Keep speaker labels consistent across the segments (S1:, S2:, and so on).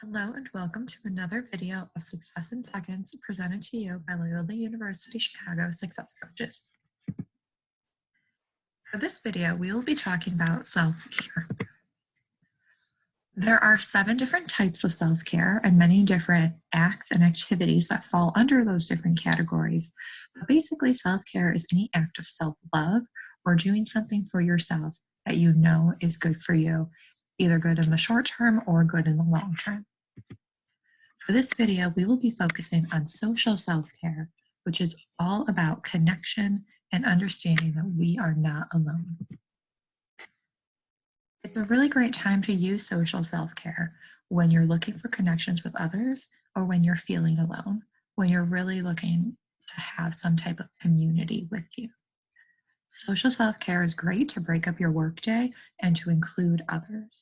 S1: Hello and welcome to another video of Success in Seconds presented to you by Loyola University Chicago Success Coaches. For this video, we will be talking about self-care. There are 7 different types of self-care and many different acts and activities that fall under those different categories. But basically, self-care is any act of self-love or doing something for yourself that you know is good for you, either good in the short term or good in the long term. For this video, we will be focusing on social self-care, which is all about connection and understanding that we are not alone. It's a really great time to use social self-care when you're looking for connections with others or when you're feeling alone, when you're really looking to have some type of community with you. Social self-care is great to break up your workday and to include others.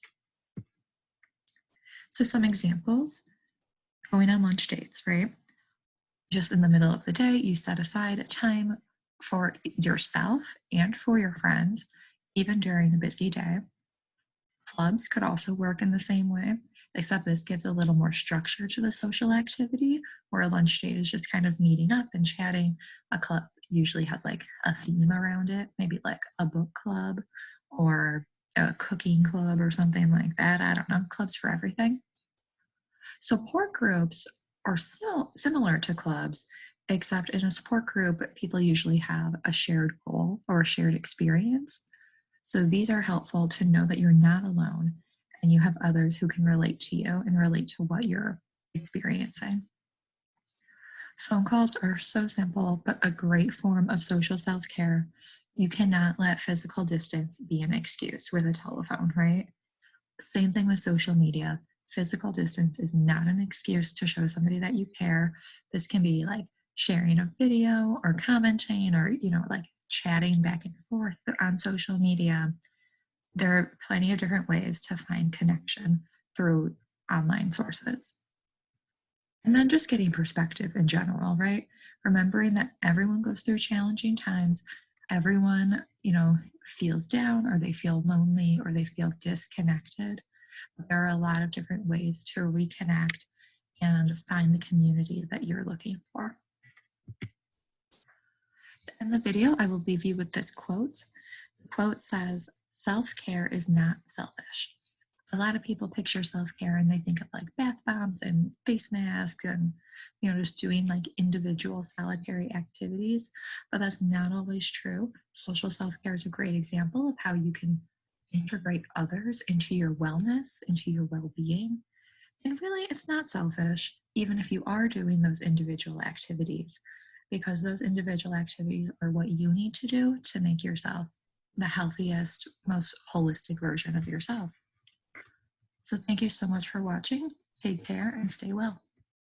S1: So some examples. Going on lunch dates, right? Just in the middle of the day, you set aside time for yourself and for your friends, even during a busy day. Clubs could also work in the same way, except this gives a little more structure to the social activity, where a lunch date is just kind of meeting up and chatting. A club usually has like a theme around it, maybe like a book club or a cooking club or something like that. I don't know, clubs for everything. Support groups are still similar to clubs, except in a support group, people usually have a shared goal or a shared experience. So these are helpful to know that you're not alone and you have others who can relate to you and relate to what you're experiencing. Phone calls are so simple, but a great form of social self-care. You cannot let physical distance be an excuse with a telephone, right? Same thing with social media. Physical distance is not an excuse to show somebody that you care. This can be like sharing a video or commenting or, like chatting back and forth on social media. There are plenty of different ways to find connection through online sources. And then just getting perspective in general, right? Remembering that everyone goes through challenging times. Everyone, feels down or they feel lonely or they feel disconnected. There are a lot of different ways to reconnect and find the community that you're looking for. In the video, I will leave you with this quote. The quote says, "Self-care is not selfish." A lot of people picture self-care and they think of like bath bombs and face masks and, just doing like individual solitary activities, but that's not always true. Social self-care is a great example of how you can integrate others into your wellness, into your well-being. And really, it's not selfish, even if you are doing those individual activities, because those individual activities are what you need to do to make yourself the healthiest, most holistic version of yourself. So thank you so much for watching. Take care and stay well.